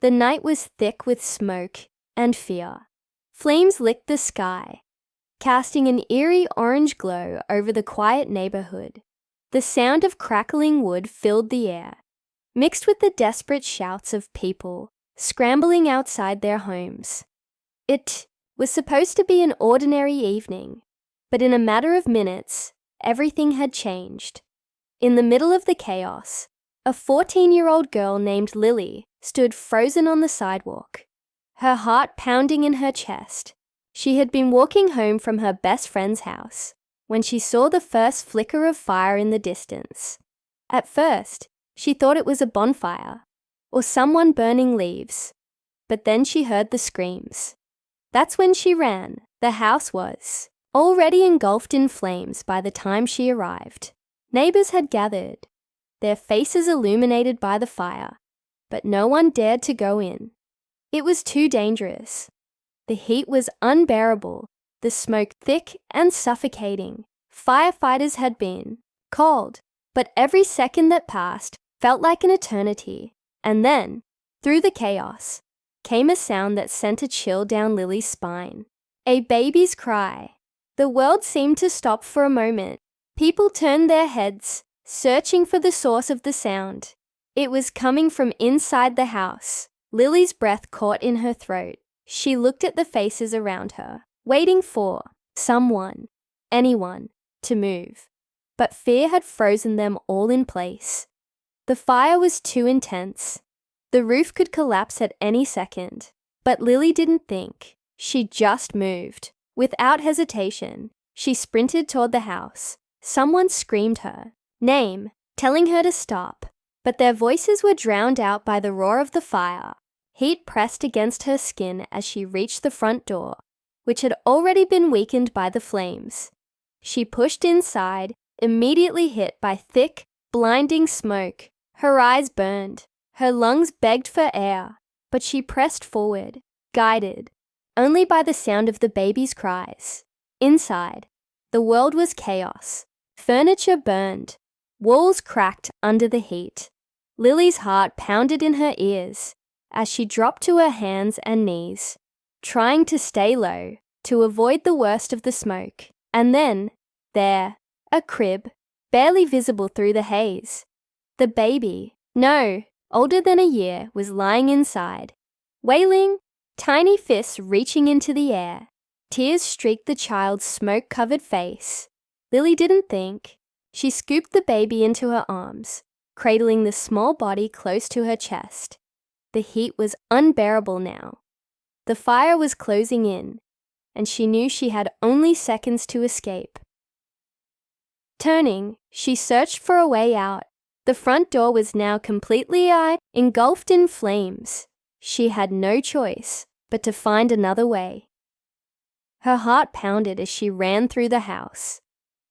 The night was thick with smoke and fear. Flames licked the sky, casting an eerie orange glow over the quiet neighborhood. The sound of crackling wood filled the air, mixed with the desperate shouts of people scrambling outside their homes. It was supposed to be an ordinary evening, but in a matter of minutes, everything had changed. In the middle of the chaos, a 14-year-old girl named Lily stood frozen on the sidewalk, her heart pounding in her chest. She had been walking home from her best friend's house when she saw the first flicker of fire in the distance. At first, she thought it was a bonfire or someone burning leaves, but then she heard the screams. That's when she ran. The house was already engulfed in flames by the time she arrived. Neighbors had gathered, their faces illuminated by the fire, but no one dared to go in. It was too dangerous. The heat was unbearable, the smoke thick and suffocating. Firefighters had been called, but every second that passed felt like an eternity. And then, through the chaos, came a sound that sent a chill down Lily's spine. A baby's cry. The world seemed to stop for a moment. People turned their heads, searching for the source of the sound. It was coming from inside the house. Lily's breath caught in her throat. She looked at the faces around her, waiting for someone, anyone, to move. But fear had frozen them all in place. The fire was too intense. The roof could collapse at any second. But Lily didn't think. She just moved. Without hesitation, she sprinted toward the house. Someone screamed her name, telling her to stop. But their voices were drowned out by the roar of the fire. Heat pressed against her skin as she reached the front door, which had already been weakened by the flames. She pushed inside, immediately hit by thick, blinding smoke. Her eyes burned. Her lungs begged for air, but she pressed forward, guided only by the sound of the baby's cries. Inside, the world was chaos. Furniture burned. Walls cracked under the heat. Lily's heart pounded in her ears as she dropped to her hands and knees, trying to stay low to avoid the worst of the smoke. And then, there, a crib, barely visible through the haze. The baby, no, older than a year, was lying inside, wailing, tiny fists reaching into the air. Tears streaked the child's smoke-covered face. Lily didn't think. She scooped the baby into her arms, cradling the small body close to her chest. The heat was unbearable now. The fire was closing in, and she knew she had only seconds to escape. Turning, she searched for a way out. The front door was now completely engulfed in flames. She had no choice but to find another way. Her heart pounded as she ran through the house,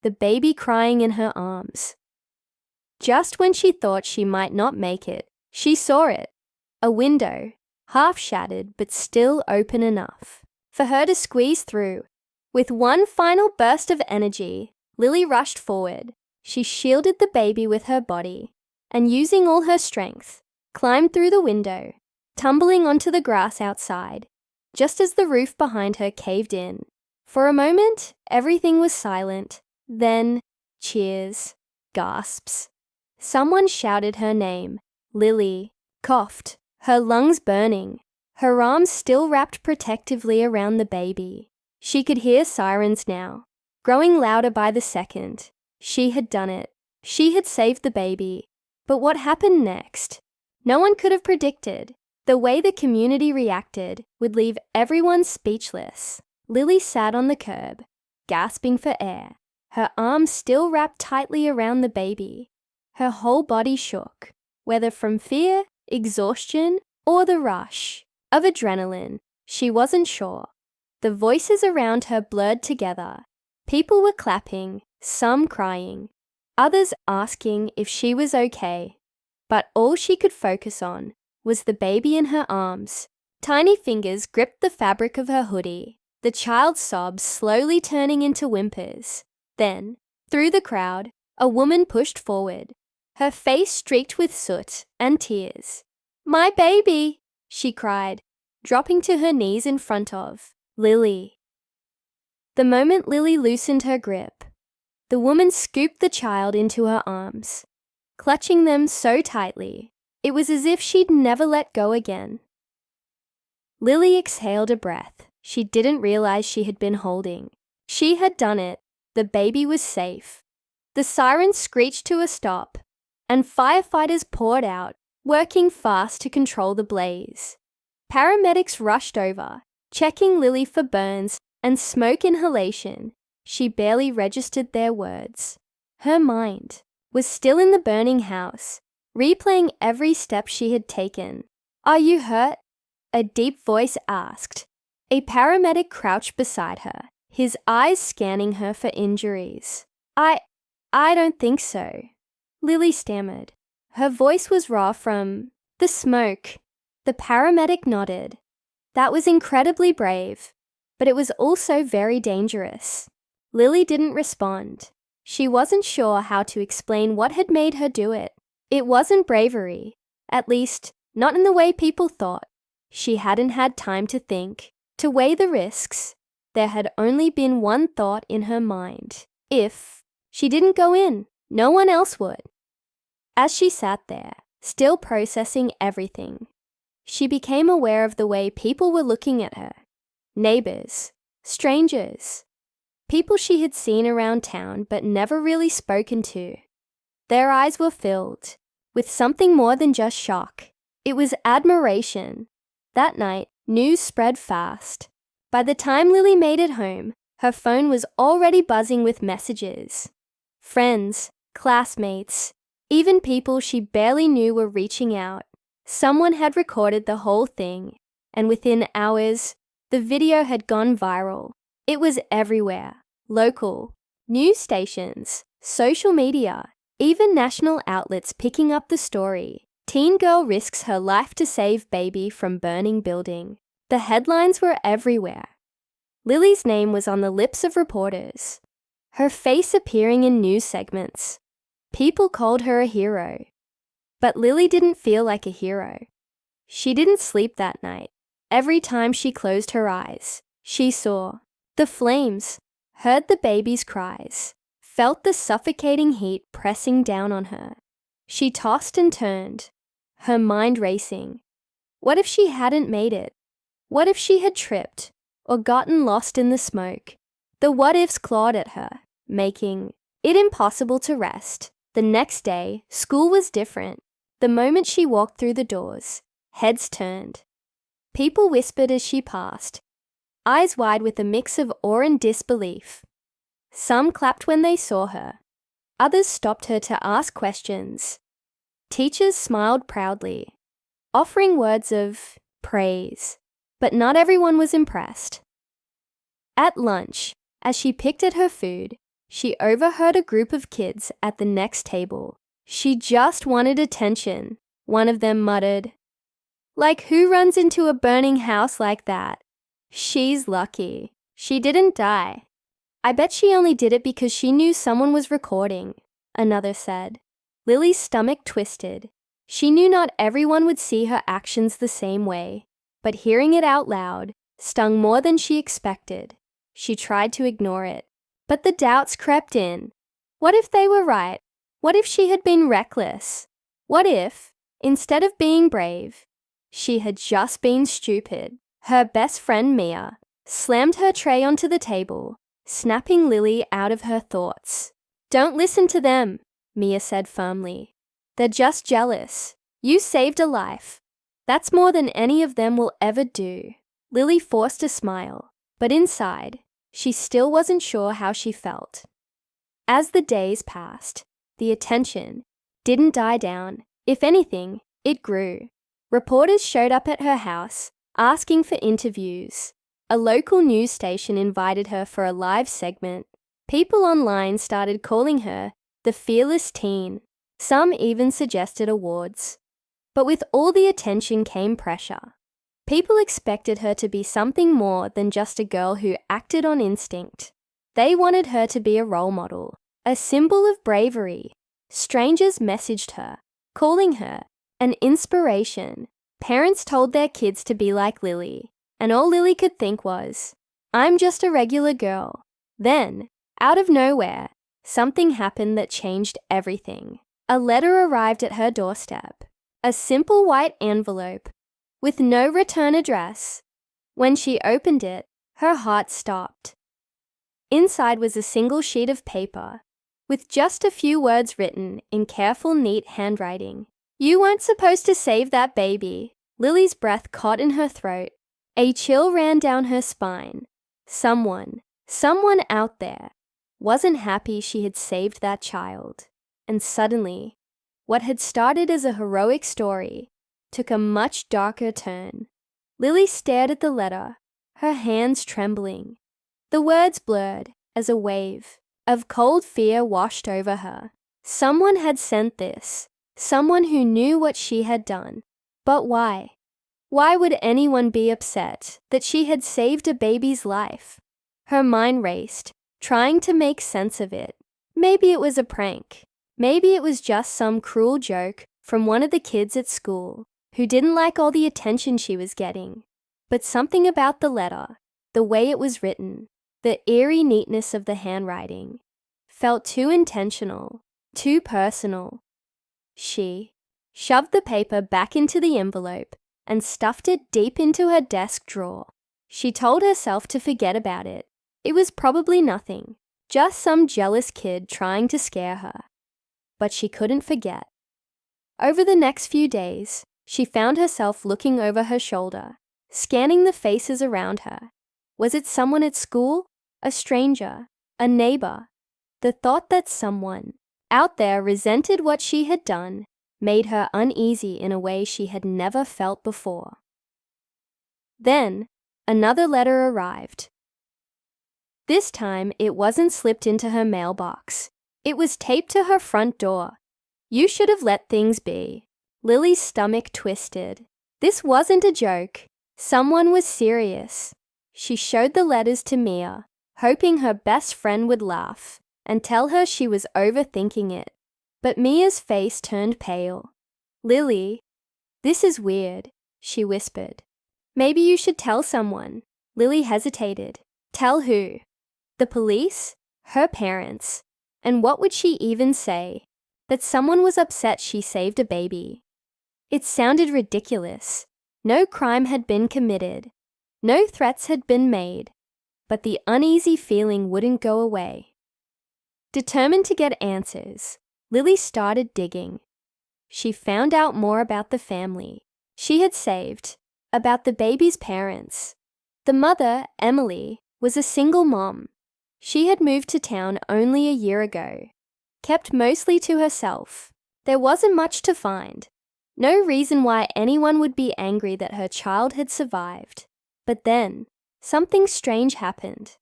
the baby crying in her arms. Just when she thought she might not make it, she saw it. A window, half shattered but still open enough for her to squeeze through. With one final burst of energy, Lily rushed forward. She shielded the baby with her body and, using all her strength, climbed through the window, tumbling onto the grass outside, just as the roof behind her caved in. For a moment, everything was silent. Then, cheers, gasps. Someone shouted her name. Lily coughed, her lungs burning, her arms still wrapped protectively around the baby. She could hear sirens now, growing louder by the second. She had done it. She had saved the baby. But what happened next? No one could have predicted. The way the community reacted would leave everyone speechless. Lily sat on the curb, gasping for air, her arms still wrapped tightly around the baby. Her whole body shook, whether from fear, exhaustion, or the rush of adrenaline. She wasn't sure. The voices around her blurred together. People were clapping, some crying, others asking if she was okay. But all she could focus on was the baby in her arms. Tiny fingers gripped the fabric of her hoodie, the child's sobs slowly turning into whimpers. Then, through the crowd, a woman pushed forward, her face streaked with soot and tears. "My baby!" she cried, dropping to her knees in front of Lily. The moment Lily loosened her grip, the woman scooped the child into her arms, clutching them so tightly, it was as if she'd never let go again. Lily exhaled a breath she didn't realize she had been holding. She had done it. The baby was safe. The siren screeched to a stop, and firefighters poured out, working fast to control the blaze. Paramedics rushed over, checking Lily for burns and smoke inhalation. She barely registered their words. Her mind was still in the burning house, replaying every step she had taken. "Are you hurt?" a deep voice asked. A paramedic crouched beside her, his eyes scanning her for injuries. I don't think so," Lily stammered. Her voice was raw from the smoke. The paramedic nodded. That was incredibly brave, but it was also very dangerous. Lily didn't respond. She wasn't sure how to explain what had made her do it. It wasn't bravery, at least not in the way people thought. She hadn't had time to think, to weigh the risks. There had only been one thought in her mind. If she didn't go in, no one else would. As she sat there, still processing everything, she became aware of the way people were looking at her. Neighbors, strangers, people she had seen around town but never really spoken to. Their eyes were filled with something more than just shock. It was admiration. That night, news spread fast. By the time Lily made it home, her phone was already buzzing with messages. Friends, classmates, even people she barely knew were reaching out. Someone had recorded the whole thing, and within hours, the video had gone viral. It was everywhere. Local, news stations, social media, even national outlets picking up the story. Teen girl risks her life to save baby from burning building. The headlines were everywhere. Lily's name was on the lips of reporters, her face appearing in news segments. People called her a hero. But Lily didn't feel like a hero. She didn't sleep that night. Every time she closed her eyes, she saw the flames, heard the baby's cries, felt the suffocating heat pressing down on her. She tossed and turned, her mind racing. What if she hadn't made it? What if she had tripped or gotten lost in the smoke? The what-ifs clawed at her, making it impossible to rest. The next day, school was different. The moment she walked through the doors, heads turned. People whispered as she passed, eyes wide with a mix of awe and disbelief. Some clapped when they saw her. Others stopped her to ask questions. Teachers smiled proudly, offering words of praise, but not everyone was impressed. At lunch, as she picked at her food, she overheard a group of kids at the next table. "She just wanted attention," one of them muttered. "Like who runs into a burning house like that? She's lucky. She didn't die. I bet she only did it because she knew someone was recording," another said. Lily's stomach twisted. She knew not everyone would see her actions the same way, but hearing it out loud stung more than she expected. She tried to ignore it, but the doubts crept in. What if they were right? What if she had been reckless? What if, instead of being brave, she had just been stupid? Her best friend, Mia, slammed her tray onto the table, snapping Lily out of her thoughts. "Don't listen to them," Mia said firmly. "They're just jealous. You saved a life. That's more than any of them will ever do." Lily forced a smile, but inside, she still wasn't sure how she felt. As the days passed, the attention didn't die down. If anything, it grew. Reporters showed up at her house, asking for interviews. A local news station invited her for a live segment. People online started calling her the fearless teen. Some even suggested awards. But with all the attention came pressure. People expected her to be something more than just a girl who acted on instinct. They wanted her to be a role model, a symbol of bravery. Strangers messaged her, calling her an inspiration. Parents told their kids to be like Lily, and all Lily could think was, I'm just a regular girl. Then, out of nowhere, something happened that changed everything. A letter arrived at her doorstep, a simple white envelope with no return address. When she opened it, her heart stopped. Inside was a single sheet of paper with just a few words written in careful, neat handwriting. You weren't supposed to save that baby. Lily's breath caught in her throat. A chill ran down her spine. Someone out there wasn't happy she had saved that child. And suddenly, what had started as a heroic story took a much darker turn. Lily stared at the letter, her hands trembling. The words blurred as a wave of cold fear washed over her. Someone had sent this, someone who knew what she had done. But why? Why would anyone be upset that she had saved a baby's life? Her mind raced, trying to make sense of it. Maybe it was a prank. Maybe it was just some cruel joke from one of the kids at school who didn't like all the attention she was getting. But something about the letter, the way it was written, the eerie neatness of the handwriting, felt too intentional, too personal. She shoved the paper back into the envelope and stuffed it deep into her desk drawer. She told herself to forget about it. It was probably nothing, just some jealous kid trying to scare her. But she couldn't forget. Over the next few days, she found herself looking over her shoulder, scanning the faces around her. Was it someone at school? A stranger? A neighbor? The thought that someone out there resented what she had done made her uneasy in a way she had never felt before. Then, another letter arrived. This time, it wasn't slipped into her mailbox. It was taped to her front door. You should have let things be. Lily's stomach twisted. This wasn't a joke. Someone was serious. She showed the letters to Mia, hoping her best friend would laugh and tell her she was overthinking it. But Mia's face turned pale. Lily, this is weird, she whispered. Maybe you should tell someone. Lily hesitated. Tell who? The police? Her parents? And what would she even say? That someone was upset she saved a baby. It sounded ridiculous. No crime had been committed. No threats had been made. But the uneasy feeling wouldn't go away. Determined to get answers, Lily started digging. She found out more about the family she had saved, about the baby's parents. The mother, Emily, was a single mom. She had moved to town only a year ago, kept mostly to herself. There wasn't much to find. No reason why anyone would be angry that her child had survived. But then, something strange happened.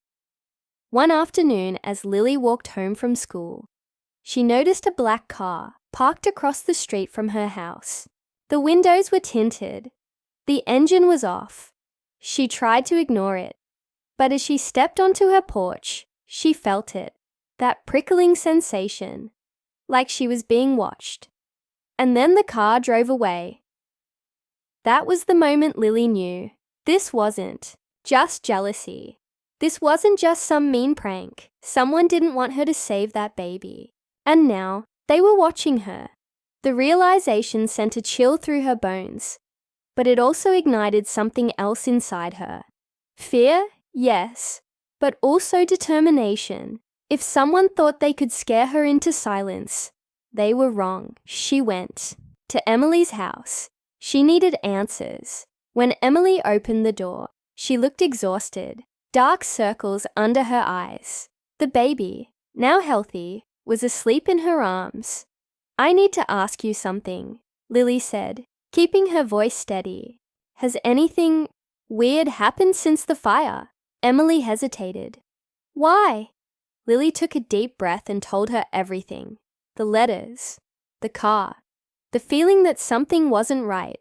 One afternoon, as Lily walked home from school, she noticed a black car parked across the street from her house. The windows were tinted. The engine was off. She tried to ignore it, but as she stepped onto her porch, she felt it, that prickling sensation, like she was being watched. And then the car drove away. That was the moment Lily knew. This wasn't just jealousy. This wasn't just some mean prank. Someone didn't want her to save that baby. And now, they were watching her. The realization sent a chill through her bones, but it also ignited something else inside her. Fear? Yes, but also determination. If someone thought they could scare her into silence, they were wrong. She went to Emily's house. She needed answers. When Emily opened the door, she looked exhausted, dark circles under her eyes. The baby, now healthy, was asleep in her arms. I need to ask you something, Lily said, keeping her voice steady. Has anything weird happened since the fire? Emily hesitated. Why? Lily took a deep breath and told her everything. The letters, the car, the feeling that something wasn't right.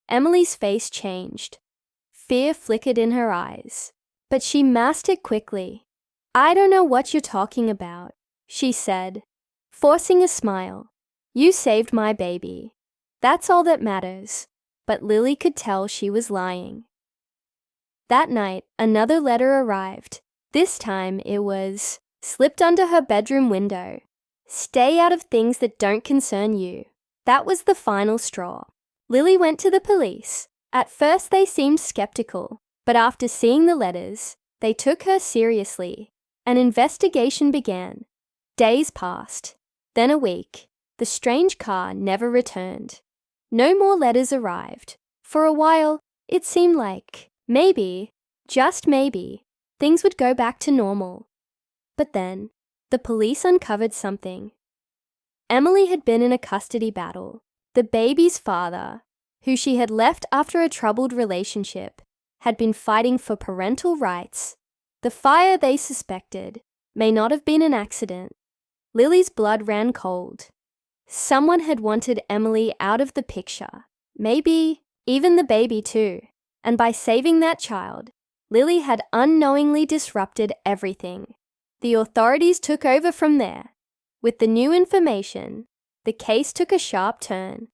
Emily's face changed. Fear flickered in her eyes, but she masked it quickly. I don't know what you're talking about, she said, forcing a smile. You saved my baby. That's all that matters. but Lily could tell she was lying. That night, another letter arrived. This time it was slipped under her bedroom window. Stay out of things that don't concern you. That was the final straw. Lily went to the police. At first they seemed skeptical, but after seeing the letters, they took her seriously. An investigation began. Days passed, then a week. The strange car never returned. No more letters arrived. For a while, it seemed like maybe, just maybe, things would go back to normal. But then, the police uncovered something. Emily had been in a custody battle. The baby's father, who she had left after a troubled relationship, had been fighting for parental rights. The fire, they suspected, may not have been an accident. Lily's blood ran cold. Someone had wanted Emily out of the picture, maybe even the baby too, and by saving that child, Lily had unknowingly disrupted everything. The authorities took over from there. With the new information, the case took a sharp turn.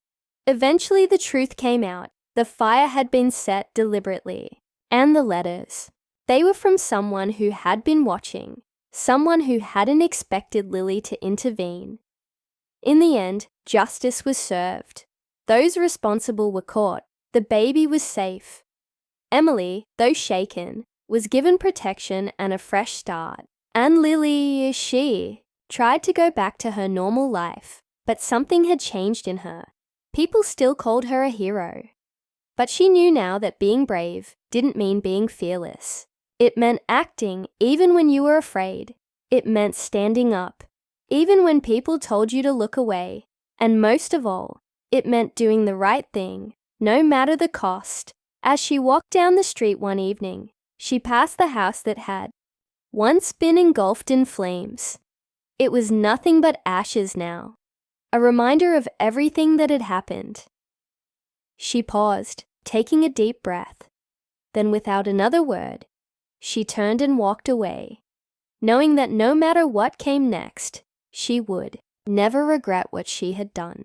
Eventually the truth came out. The fire had been set deliberately. And the letters. They were from someone who had been watching, someone who hadn't expected Lily to intervene. In the end, justice was served. Those responsible were caught. The baby was safe. Emily, though shaken, was given protection and a fresh start. And Lily, she tried to go back to her normal life, but something had changed in her. People still called her a hero. But she knew now that being brave didn't mean being fearless. It meant acting even when you were afraid. It meant standing up, even when people told you to look away. And most of all, it meant doing the right thing, no matter the cost. As she walked down the street one evening, she passed the house that had once been engulfed in flames. It was nothing but ashes now, a reminder of everything that had happened. She paused, taking a deep breath. Then without another word, she turned and walked away, knowing that no matter what came next, she would never regret what she had done.